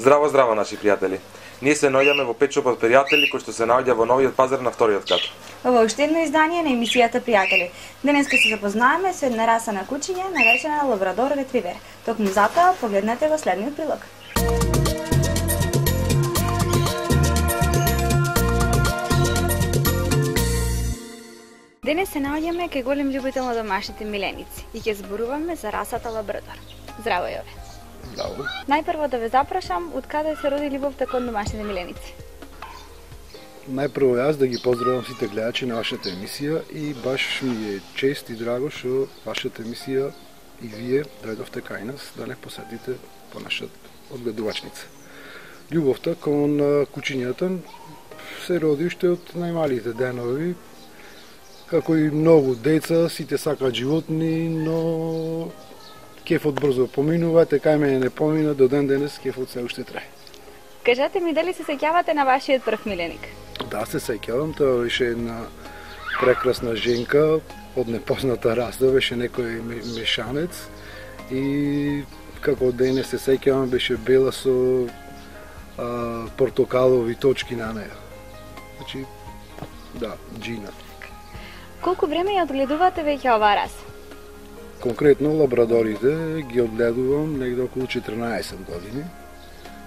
Здраво, здраво, наши пријатели. Ние се наоѓаме во Петшоп од пријатели кој што се наоѓа во новиот пазар на вториот кат. Ова е уште едно издание на емисијата Пријатели. Денес ќе се запознаеме со една раса на кучиња наречена Лабрадор ретривер. Токму затоа погледнете во следниот прилог. Денес се наоѓаме кај голем љубител на домашните миленици и ќе зборуваме за расата Лабрадор. Здраво, Јове. Здраво. Најпрво да ве запрашам, од каде се роди љубовта кон домашните миленици? Најпрво јас да ги поздравам сите гледачи на вашата емисија и баш ми е чест и драго што вашата емисија и вие дојдовте кај нас да не посетите по нашата одгледувачница. Љубовта кон кучињата се роди уште од најмалите денови. Како и многу деца, сите сакаат животни, но кефот брзо поминува, кај мене не помина, до ден денес кефот се уште трае. Кажете ми дали се сеќавате на вашиот прв миленик? Да, се сеќавам, тоа беше една прекрасна женка од непозната раса, беше некој мешанец и како денес се сеќавам беше бела со портокалови точки на неја. Значи, да, Джина. Колку време ја одгледувате веќе оваа раса? Конкретно лабрадорите ги одгледувам негде околу 14 години.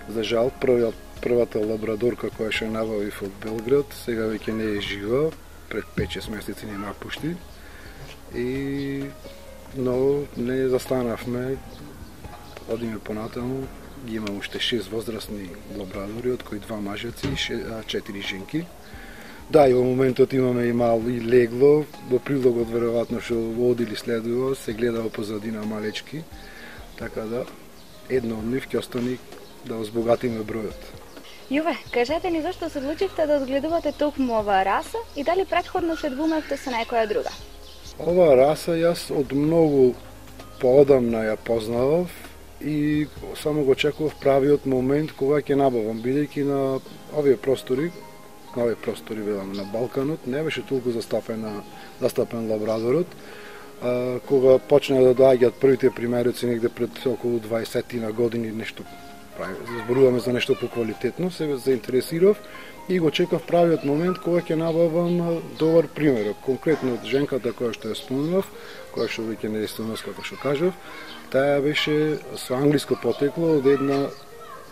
За жал, првата лабрадорка која ше набавив од Белград, сега веќе не е жива, пред 5-6 месеци не напушти. Но не застанавме, одиме понатаму, ги имам уште 6 возрастни лабрадори, од кои 2 мажеци и 4 женки. Да, и во моментот имаме и мал и легло, во прилогот веројатно што води или следува, се гледа во позадина малечки, така да едно од нив ќе остани да озбогатиме бројот. Јове, кажете ни зашто се одлучивте да одгледувате токму оваа раса и дали претходно се двумевте со некоја друга? Оваа раса јас од многу поодамна ја познавав и само го чекував правиот момент кога ќе набавам, бидејќи на овие простори велам на Балканот, не беше толку застапен лабрадорот. Кога почна да доаѓаат првите примероци негде пред околу 20 на години, нешто зборуваме за нешто поквалитетно, се заинтересирав и го чекав правиот момент кога ќе набавам добар примерок. Конкретно женката која што ја спомнав, која што веќе не е стомас, како што кажав, таа беше со англиско потекло од една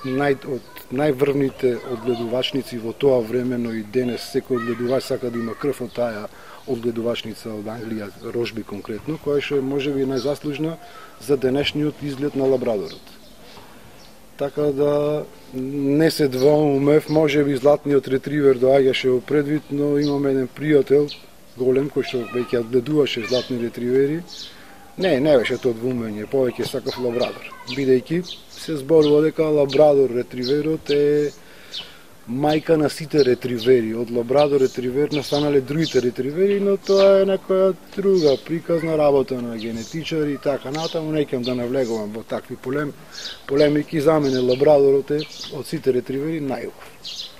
од најврвните одгледувачници во тоа време, но и денес секој одгледувач сака да има крв од таа одгледувачница од Англија, Рошби конкретно, која што можеби најзаслужна за денешниот изглед на лабрадорот. Така да не се двоумев, можеби златниот ретривер доаѓаше во предвид, но имам еден пријател голем кој што веќе одгледуваше златни ретривери. Не беше тоа двумење, повеќе сакав лабрадор, бидејќи се зборува дека лабрадор ретриверот е мајка на сите ретривери. Од лабрадор ретривер настанале другите ретривери, но тоа е некоја друга приказна работа на генетичари и така натаму. Не ќе да навлегувам во такви полемики. За мене лабрадорот е од сите ретривери најубав.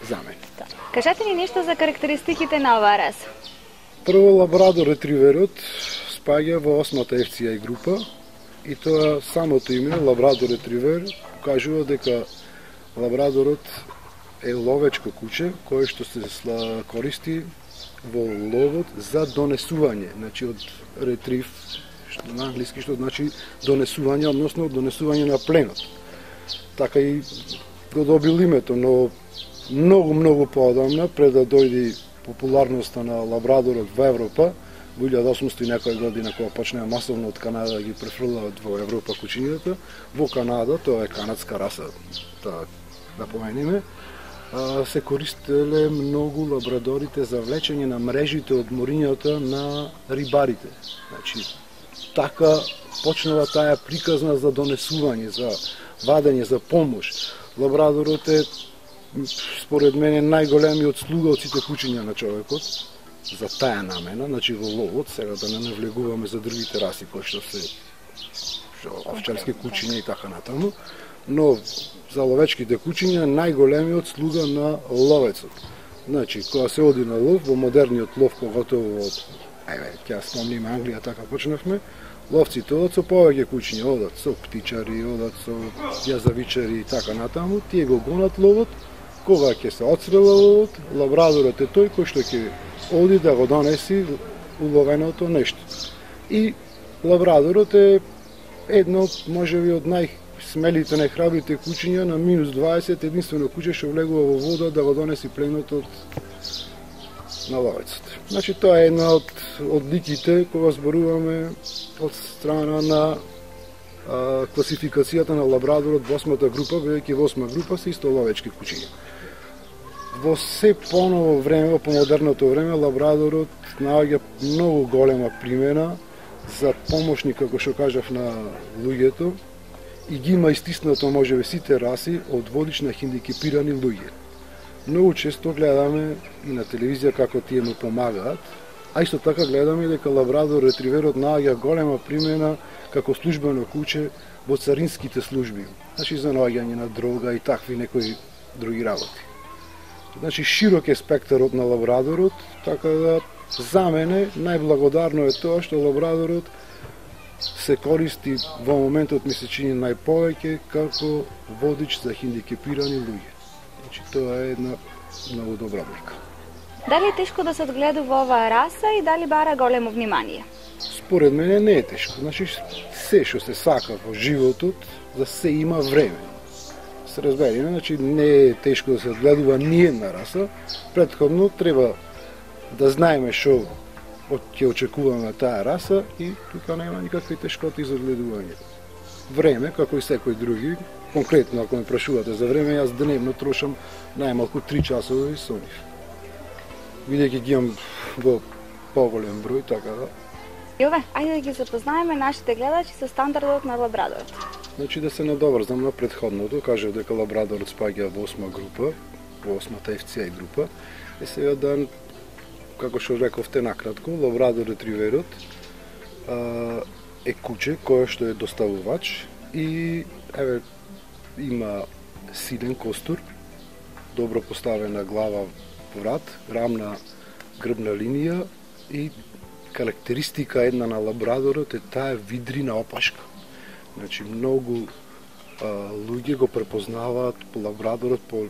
За мене. Кажете ни нешто за карактеристиките на оваа раса. Прво, лабрадор ретриверот спаѓа во 8-та FCI група и тоа самото име лабрадор ретривер кажува дека лабрадорот е ловечко куче кое што се користи во ловот за донесување, значи од ретрив, што на англиски што значи донесување, односно донесување на пленот. Така и го добил името, но многу поодамна, пред да дојде популарноста на лабрадорот во Европа, во 1800 и некоја година, кога почнеа масовно од Канада да ги префрлаат во Европа кучињата, во Канада, тоа е канадска раса, да помениме, се користеле многу лабрадорите за влечење на мрежите од морињата на рибарите. Значи, така почнала таа приказна за донесување, за вадење, за помош. Лабрадорот е, според мене, најголемиот слуга од сите кучиња на човекот, за таа намена, значи во ловот, сега да не навлегуваме за другите раси кои што се овчарски кучиња и така натаму, но за ловечките кучиња најголемиот слуга на ловецот. Значи, кога се оди на лов, во модерниот лов, поготово ќе спомним Англија, така почнавме. Ловците одат со повеќе кучиња, одат со птичари, одат со јазавичари и така натаму, тие го гонат ловот. Кога ќе се оцрела ловот, лабрадорот е тој кој што ќе оди да го донеси уловеното нешто. И лабрадорот е едно, можеби, од најсмелите, најхрабрите кучиња на минус 20, единствено куче што влегува во вода да го донеси пленот на ловецот. Значи, тоа е една од одликите кога зборуваме од страна на класификацијата на лабрадорот во 8-та група, бидејќи во 8-та група се исто ловечки кучиња. Во се поново време, во помодерното време, лабрадорот наоѓа многу голема примена за помошник, како што кажав, на луѓето и ги има истиснато можеби сите раси од водич на хендикепирани луѓе. Многу често гледаме и на телевизија како тие му помагаат, а исто така гледаме дека лабрадор ретриверот наоѓа голема примена како службено куче во царинските служби. Значи за наоѓање на дрога и такви некои други работи. Значи широк е спектарот на лабрадорот, така да за мене најблагодарно е тоа што лабрадорот се користи во моментот, ми се чини најповеќе како водич за хендикепирани луѓе. Значи тоа е една многу добра брика. Дали е тешко да се одгледува оваа раса и дали бара големо внимание? Според мене не е тешко. Значи се што се сака во животот, за се има време. Се разбериме, значи не е тешко да се одгледува ни една раса. Претходно треба да знаеме што ќе очекуваме таа раса и тука нема никакви тешкоти за одгледување. Време, како и секој други, конкретно ако ме прашувате за време, јас дневно трошам најмалку 3 часови со нив. Бидејќи ги имам во поголем број, така да. Јове, ајде да ги запознаеме нашите гледачи со стандардот на лабрадорот. Значи да се надоврзам на претходното, кажав дека лабрадорот спаѓа во 8-ма група, во 8-та FCI група. И сега да, како што рековте накратко, лабрадор ретриверот е куче кое што е доставувач и има силен костур, добро поставена глава, врат, рамна грбна линија и карактеристика една на лабрадорот е таа видрина опашка. Значи многу луѓе го препознаваат по лабрадорот по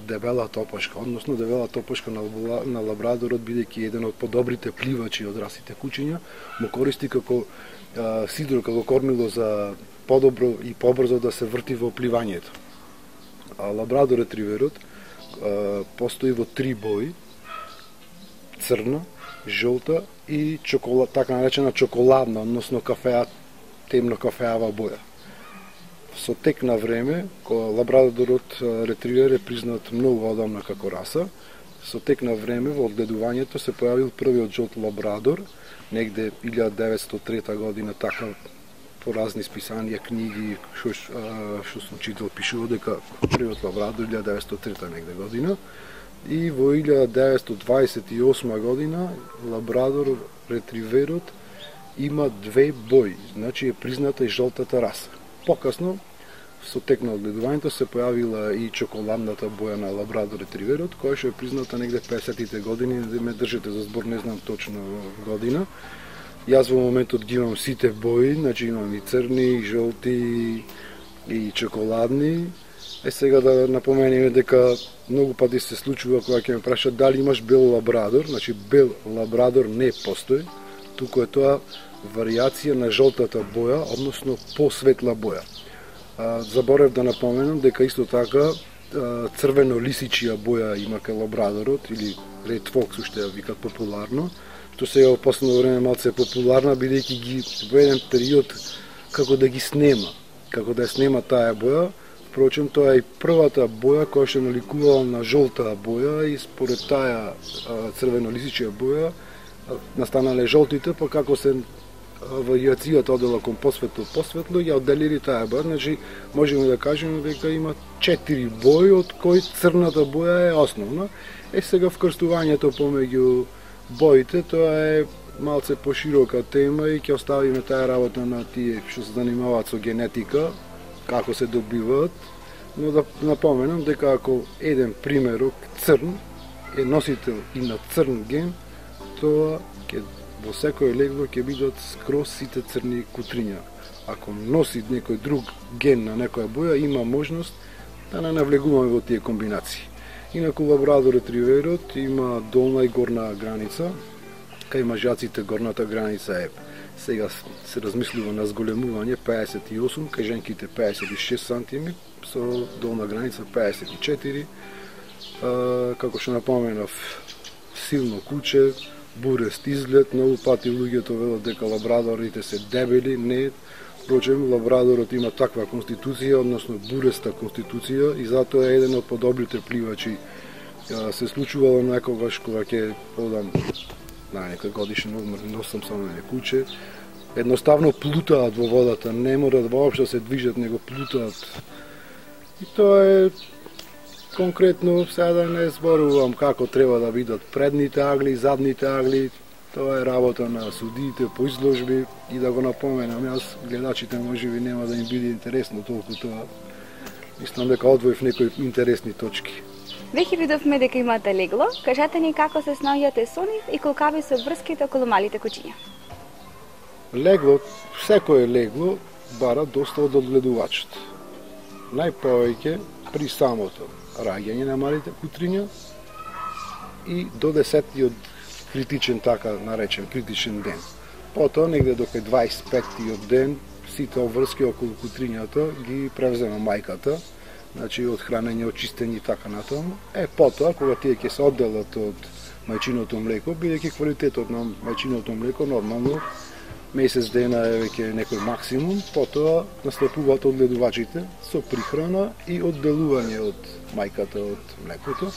дебелата опашка, односно дебелата опашка на лабрадорот, бидејќи еден од подобрите пливачи од расите кучиња, му користи како сидро, како кормило за подобро и побрзо да се врти во пливањето. А лабрадор ретриверот постои во 3 бои: црна, жолта и така наречена чоколадна, односно темно кафеава боја. Со тек на време, кога лабрадорот ретривер е признат многу одамна како раса, со тек на време во одгледувањето се појавил првиот жолт лабрадор, негде 1903 година, така по разни списанија, книги, што учител пишува дека првиот лабрадор 1903 негде година, и во 1928 година лабрадор ретриверот има 2 бои, значи е призната и жолтата раса. Покасно, со тек на одгледувањето се појавила и чоколадната боја на лабрадор ретриверот, која што е призната негде 50-тите години, да ме држите за збор, не знам точно година. Јас во моментот ги имам сите бои, значи имам и црни, и жолти, и чоколадни. Сега да напоменеме дека многу пати се случува кога ќе ме прашат дали имаш бел лабрадор, значи бел лабрадор не постои, туку е тоа варијација на жолтата боја, односно посветла боја. Заборев да напоменам дека исто така црвено-лисичија боја има кај лабрадорот, или Red Fox, уште ја викат популарно, што сега во последно време малце е популарна, бидејќи ги во еден период како да ги снема, како да ја снема таа боја. Впрочем, тоа е и првата боја која што наликувала на жолта боја и според таа црвено-лисичја боја настанале жолтите, па како се варијацијата одела кон посветло, ја одделили таа боја. Значи, можеме да кажеме дека има 4 бои, од кои црната боја е основна. Сега вкрстувањето помеѓу боите, тоа е малце поширока тема и ќе оставиме таа работа на тие што се занимаваат со генетика, како се добиваат, но да напоменам дека ако еден примерок црн е носител и на црн ген, тоа ќе во секој легло ќе бидат скроз сите црни кутриња. Ако носи некој друг ген на некоја боја, има можност да не навлегуваме во тие комбинации. Инаку лабрадор ретриверот има долна и горна граница. Кај мажаците горната граница е, сега се размислува на зголемување 58, кај женките 56 см, со долна граница 54. Како што напоменав, силно куче, бурест изглед, многу пати луѓето велат дека лабрадорите се дебели, не. Впрочем, лабрадорот има таква конституција, односно буреста конституција, и затоа е еден од подобрите пливачи. Се случувало некогаш кога ќе одам на некој годишен одмор, носам само на куче, едноставно плутаат во водата, не морат воопшто да се движат, него плутаат. И тоа е конкретно, сега да не зборувам како треба да бидат предните агли, задните агли, тоа е работа на судиите по изложби, и да го напоменам, јас гледачите можеби нема да им биде интересно толку тоа. Мислам дека одвоив некои интересни точки. Веќе видовме дека имате легло, кажете ни како се снаоѓате со нив и колкави се врските околу малите кучиња. Легло, секое легло бара доста од одгледувачот. Најповеќе при самото раѓање на малите кутриња и до 10-тиот критичен, така наречен критичен ден. Потоа, негде до 25-тиот ден, сите обврски околу кутрињата ги превзема мајката, значи од хранење, од чистење и така натаму. Потоа, кога тие ќе се одделат од мајчиното млеко, бидејќи квалитетот на мајчиното млеко нормално месец дена е веќе некој максимум, потоа настапуваат одгледувачите со прихрана и одделување од мајката од млекото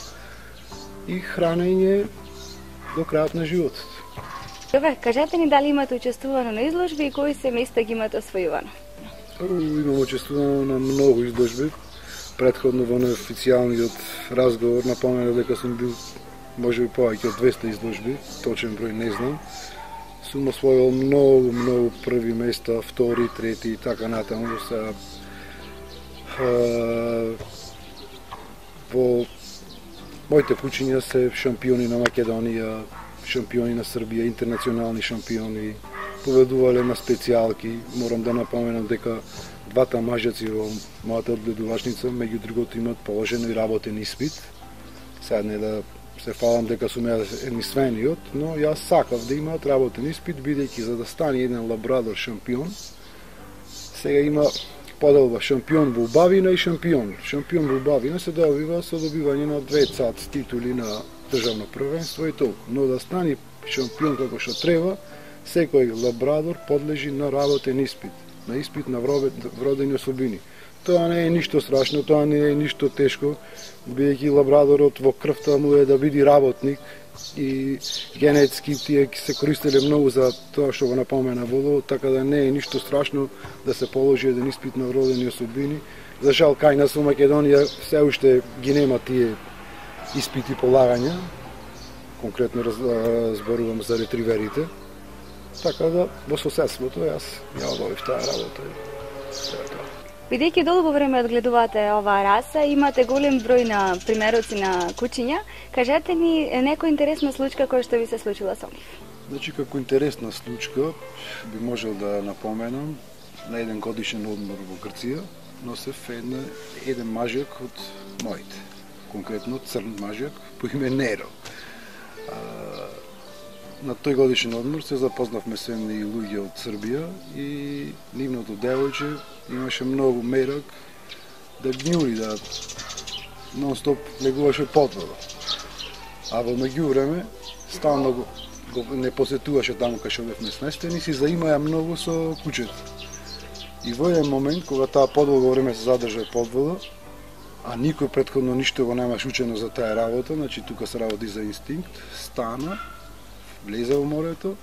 и хранење до крајот на животот. Добре, кажете ни дали имате учествувано на изложби и кои се места ги имате освојувано? Имам учествувано на многу изложби. Предходно во неофицијалниот разговор напоменав дека сум бил можеби повеќе од 200 изложби, точен број не знам. Сум освоил многу први места, втори, трети и така натаму. Во моите кучиња се шампиони на Македонија, шампиони на Србија, интернационални шампиони, победувале на специјалки. Морам да напоменам дека двата мажаци во мојата одгледувачница, меѓу другото, имаат положен и работен испит. Сега не да се фалам дека сум единствениот, но јас сакав да имаат работен испит, бидејќи за да стане еден лабрадор шампион, сега има поделба шампион во убавина и шампион. Шампион во убавина се добива со добивање на 2 цац титули на државно првенство и толку. Но да стане шампион како што треба, секој лабрадор подлежи на работен испит, на испит на вродени особини. Тоа не е ништо страшно, тоа не е ништо тешко, бидејќи лабрадорот во крвта му е да биде работник и генетски тие се користеле многу за тоа што го напомена Воло, така да не е ништо страшно да се положи еден испит на вродени особини. За жал, кај нас во Македонија се уште ги нема тие испити полагања, конкретно зборувам за ретриверите, така да во соседството јас ја обавив таа работа. Бидејќи долго време одгледувате оваа раса, имате голем број на примероци на кучиња, кажете ни некоја интересна случка која што ви се случила со нив. Значи, како интересна случка, би можел да напоменам на еден годишен одмор во Грција, носев еден мажјак од моите, конкретно црн мажјак по име Неро. На тој годишен одмор се запознавме се и луѓе од Србија и нивното девојче имаше многу мерак да гњури, да нон-стоп легуваше под вода. А во меѓувреме стално го не посетуваше таму кај што бевме сместени, си заимаја многу со кучето. И во еден момент, кога таа подолго време се задржа под вода, а никој претходно ништо го немаш учено за таа работа, значи тука се работи за инстинкт, стана, влезе во морето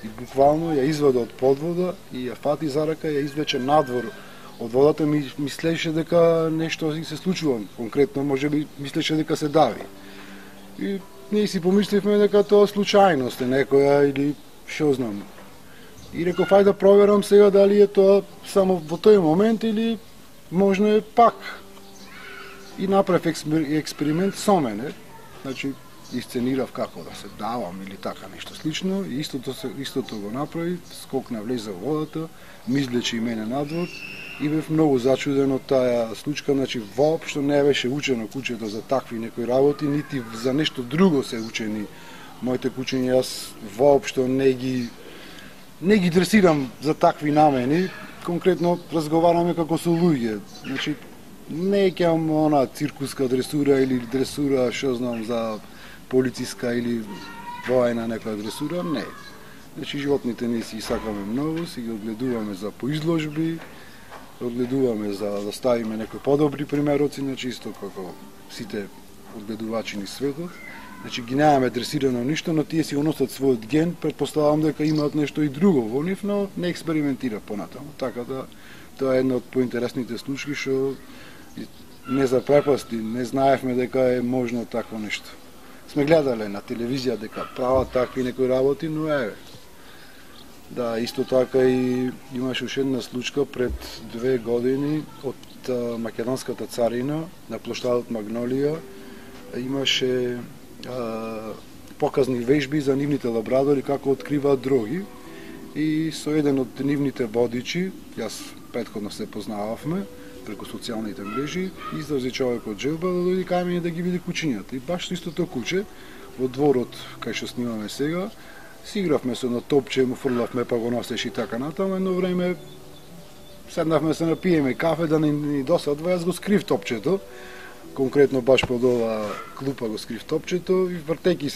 и буквално ја извади од подвода и ја фати за рака и ја извлече надвор од водата. Мислеше дека нешто се случува, конкретно можеби мислеше дека се дави. И ние си помисливме дека тоа случајност е некоја или што знам. И реков, ајде да проверам сега дали е тоа само во тој момент или можно е пак. И направив експеримент со мене. Значи, Исценирав како да се давам или така нешто слично и истото го направи, скокна, влезе во водата, ми извлече и мене надвор и бев многу зачуден од таа случка, значи воопшто не беше учено кучето за такви некои работи, нити за нешто друго се учени моите кучиња, јас воопшто не ги дресирам за такви намени, конкретно разговараме како со луѓе, значи не ќам она циркуска дресура или дресура, што знам, за полициска или воена некоја дресура, не. Значи животните ние си сакаме многу, си ги одгледуваме за поизложби, одгледуваме за да ставиме некои подобри примероци, значи исто како сите одгледувачи низ светот. Значи ги немаме дресирано ништо, но тие си го носат својот ген, претпоставам дека имаат нешто и друго во нив, но не експериментира понатаму. Така да тоа е една од поинтересните случаи што не запрепасти, не знаевме дека е можно такво нешто. Сме гледале на телевизија дека прават такви некои работи, но еве. Да, исто така и имаше уште една случка пред 2 години од македонската царина на плоштадот Магнолија. Имаше показни вежби за нивните лабрадори како откриваат дроги и со еден од нивните водичи, јас претходно се познававме преку социјалните мрежи, излезе човек од джелба да дојде кај мене да ги види кучињата. И баш со истото куче во дворот кај што снимаме сега, си игравме со едно топче, му фрлавме па го носеше и така натаму. Едно време седнавме се напиеме кафе да ни досадва, јас го скрив топчето. Конкретно баш под ова клупа го скрив топчето и вртејќи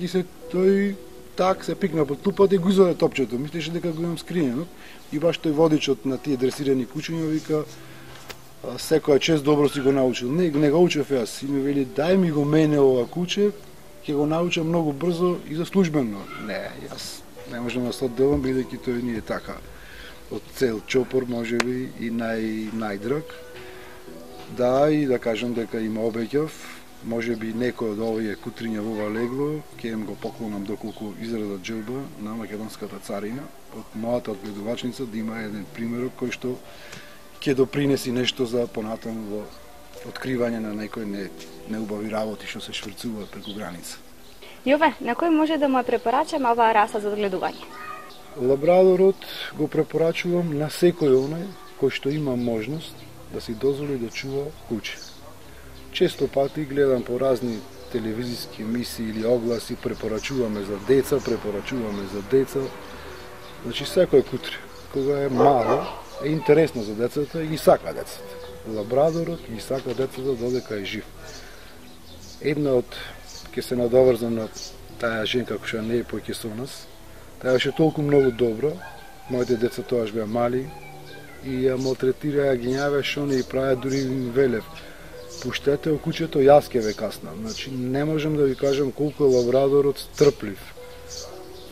се, тој так се пикна под клупата и го изоде топчето. Мислеше дека го имам скриено. И баш тој водичот на тие дресирани кучиња вика секоја чест добро си го научил. Не го учев јас. И ми вели дај ми го мене ова куче, ќе го научам многу брзо и за службено. Не, јас не можам да се одделам бидејќи тој не е така. Од цел чопор можеби и најдраг. Да, и да кажам дека им обеќав, можеби некој од овие кутриња во ова легло, ќе им го поклонам доколку израда џелба на македонската царина, од мојата одгледувачница да има еден примерок кој што ќе допринеси нешто за понатаму во откривање на некои неубави работи што се шврцуваат преку граница. Јове, на кој може да му ја препорачам оваа раса за одгледување? Лабрадорот го препорачувам на секој онај кој што има можност да си дозволи да чува куче. Често пати гледам по разни телевизиски емисии или огласи, препорачуваме за деца. Значи секој кутре, кога е мало, е интересно за децата и ги сака децата. Лабрадорот ги сака децата додека е жив. Една од, ќе се надоврзам на таа женка која не е поќе со нас, таа беше толку многу добра, моите деца тоаш беа мали, и ја малтретира, ја гињаве, што не и праве, дури им велев. Пуштете о кучето, јас ќе ве каснам. Значи, не можам да ви кажам колку е лабрадорот стрплив.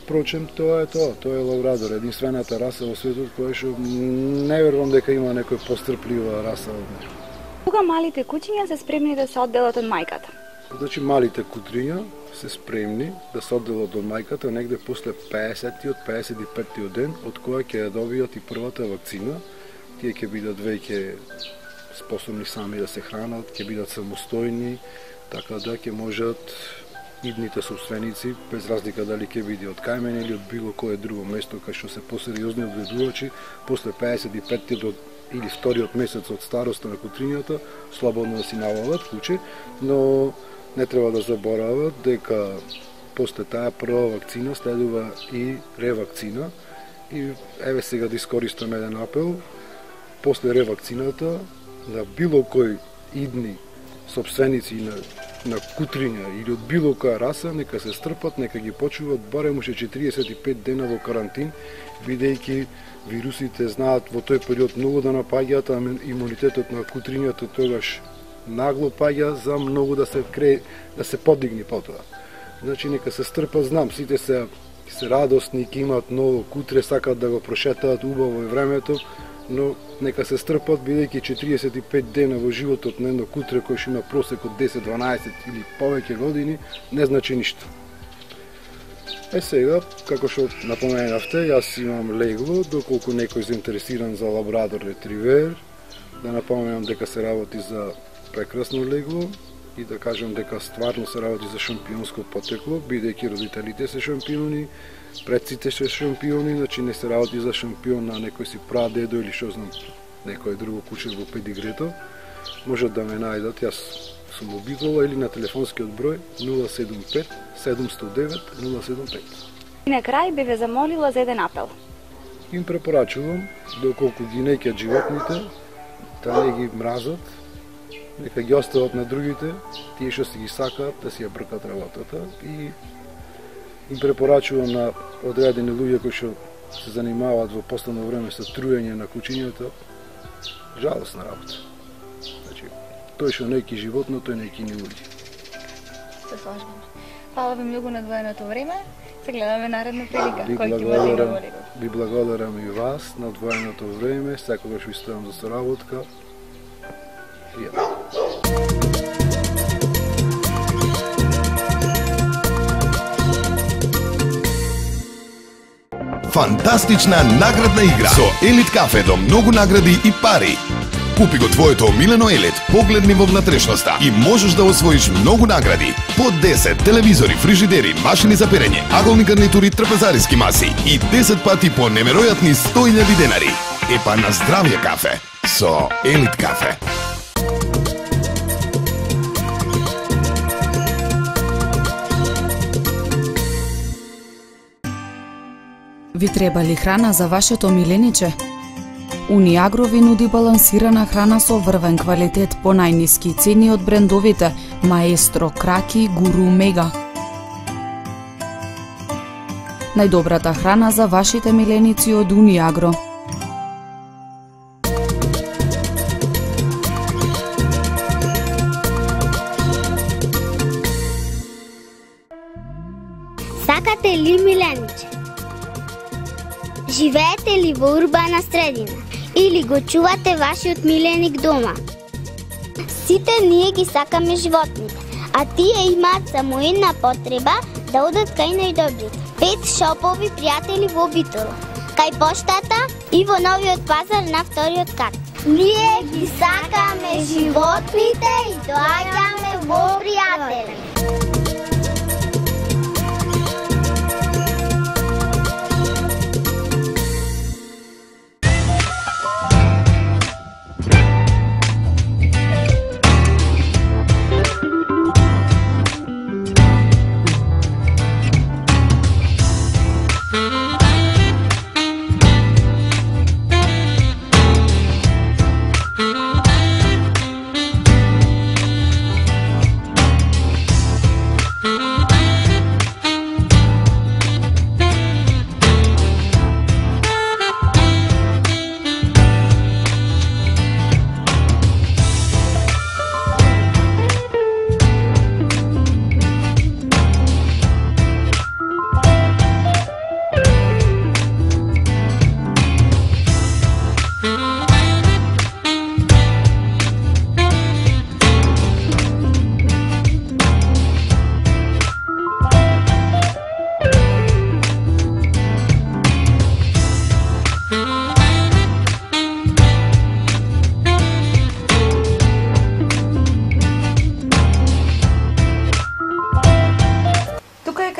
Впрочем, тоа е лабрадор, единствената раса во светот која што не верувам дека има некој пострплива раса од неја. Кога малите кучиња се спремни да се одделат од мајката? Значи, малите кутриња се спремни да се одделат од мајката негде после 50-тиот, 55-тиот ден, од која ќе ја добијат и првата вакцина. Тие ќе бидат веќе способни сами да се хранат, ќе бидат самостојни, така да ќе можат идните собственици, без разлика дали ќе биде од кај мене или од било кое друго место кај што се посериозни одгледувачи, после 55-тиот или вториот месец од староста на кутрињата, слободно да си навалат куче, но не треба да заборават дека после таа прва вакцина следува и ревакцина. И еве сега да искористам еден апел, после ревакцината на било кој идни собственици на кутриња или од било која раса, нека се стрпат, нека ги почуват барем уште 45 дена во карантин, бидејќи вирусите знаат во тој период многу да напаѓаат, а имунитетот на кутрињата тогаш нагло паѓа за многу да се подигни потоа. Значи нека се стрпат, знам, сите се радосни, ќе имаат ново кутре, сакат да го прошетаат убаво времето, но нека се стрпат, бидејќи 45 дена во животот на едно кутре кој што има просек од 10, 12 или повеќе години, не значи ништо. Сега, како што напоменавте, јас имам легло, доколку некој заинтересиран за лабрадор ретривер, да напоменам дека се работи за прекрасно легло, и да кажем дека стварно се работи за шампионско потекло, бидејќи родителите се шампиони, предците се шампиони, значи не се работи за шампион на некој си прадедо или што знам, некој друго куче во педигрето. Можат да ме најдат, јас сум обикола или на телефонскиот број 075 709 075. И на крај би ве замолила за еден апел. Им препорачувам, доколку ги неќат животните, да не ги мразат, нека ги остават на другите, тие што си ги сакаат, да си ја бркат работата. И им препорачувам на одредени луѓе кои што се занимаваат во последно време со труење на кучињата, жалосна работа. Значи, тој што нејки животно, тој нејки ни луѓе. Се слажуваме. Фала ви многу на одвоеното време. Се гледаме наредна прилика. Ви благодарам и вас на одвоеното време, секогаш ви стојам за соработка. Фантастична наградна игра со Елит кафе до многу награди и пари. Купи го твоето омилено Елит, погледни во внатрешноста и можеш да освоиш многу награди. По 10 телевизори, фрижидери, машини за перење, аголни гарнитури, трапезариски маси и 10 пати по неверојатни 100.000 денари. Епа на здравје кафе со Елит кафе. Ви треба ли храна за вашето милениче? Униагро ви нуди балансирана храна со врвен квалитет по најниски цени од брендовите Маестро, Краки, Гуру, Мега. Најдобрата храна за вашите миленици од Униагро. Сакате ли милениче? Живеете ли во урбана средина? Или го чувате вашиот миленик дома? Сите ние ги сакаме животните, а тие имаат само една потреба да одат кај најдобрите. 5 шопови пријатели во Битола, кај поштата и во новиот пазар на вториот кат. Ние ги сакаме животните и доаѓаме во пријатели.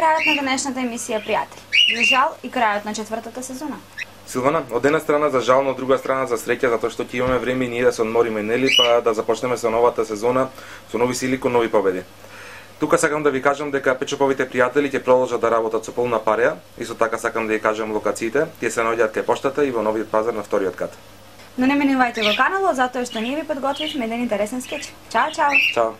крајот на денешната емисија, пријатели. За жал и крајот на четвртата сезона. Силвана, од една страна за жал, но од друга страна за среќа, затоа што ќе имаме време и ние да се одмориме, нели, па да започнеме со новата сезона, со нови сили кон нови победи. Тука сакам да ви кажам дека Печоповите пријатели ќе продолжат да работат со полна пареја, исто така сакам да ја кажам локациите, тие се наоѓаат кај поштата и во новиот пазар на вториот кат. Но не менувајте го каналот, затоа што ние ви подготвивме еден интересен скеч. Чао, чао! Чао!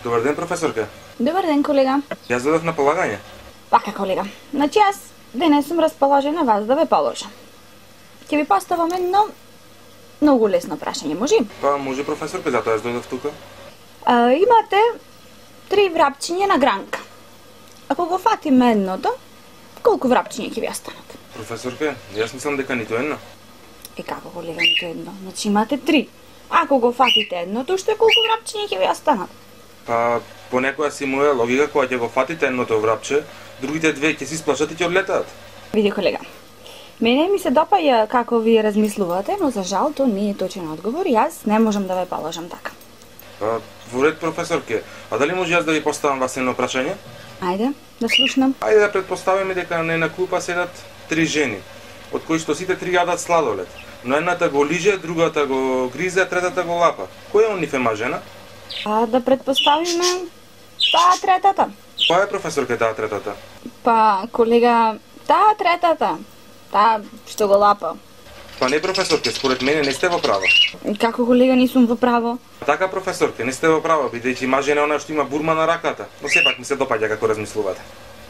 Добар ден, професорка. Добар ден, колега. Јас додов на полагање. Вака, колега. Значи јас денес сум расположена вас да ве положам. Ќе ви поставам едно многу лесно прашање, може? Па, може, професорка, затоа јас дојдов тука. Имате 3 врапчиња на гранка. Ако го фатиме едното, колку врапчиња ќе ви останат? Професорка, јас мислам дека ниту едно. Како, колега, ниту едно? Значи имате 3. Ако го фатите едното, уште колку врапчиња ќе ви останат? Па, по некоја си моја логика, кога ќе го фатите едното врапче, другите две ќе си сплашат и ќе одлетаат. Види колега, мене ми се допаѓа како ви размислувате, но за жал тоа не е точен одговор и јас не можам да ве положам така. Во ред, професорке, а дали може јас да ви поставам вас едно прашање? Ајде, да слушнам. Ајде да предпоставиме дека на една клупа седат 3 жени, од кои што сите 3 јадат сладолед. Но едната го лиже, другата го гризе, третата го лапа. Која од нив е мажена? А да предпоставиме таа третата. Која е, професорке, таа третата? Па, колега, таа третата. Таа што го лапа. Па не, професорке, според мене не сте во право. Како колега не сум во право? Така, професорке, не сте во право, бидејќи мажена е она што има бурма на раката. Но сепак ми се допаѓа како размислувате.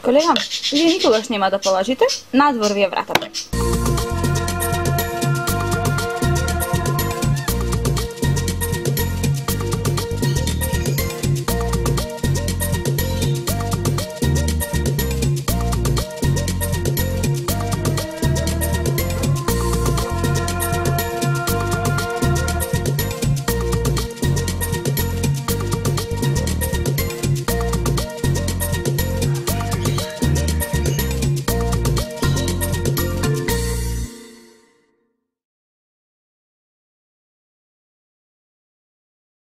Колега, вие никогаш нема да полажите, надвор ви е вратата.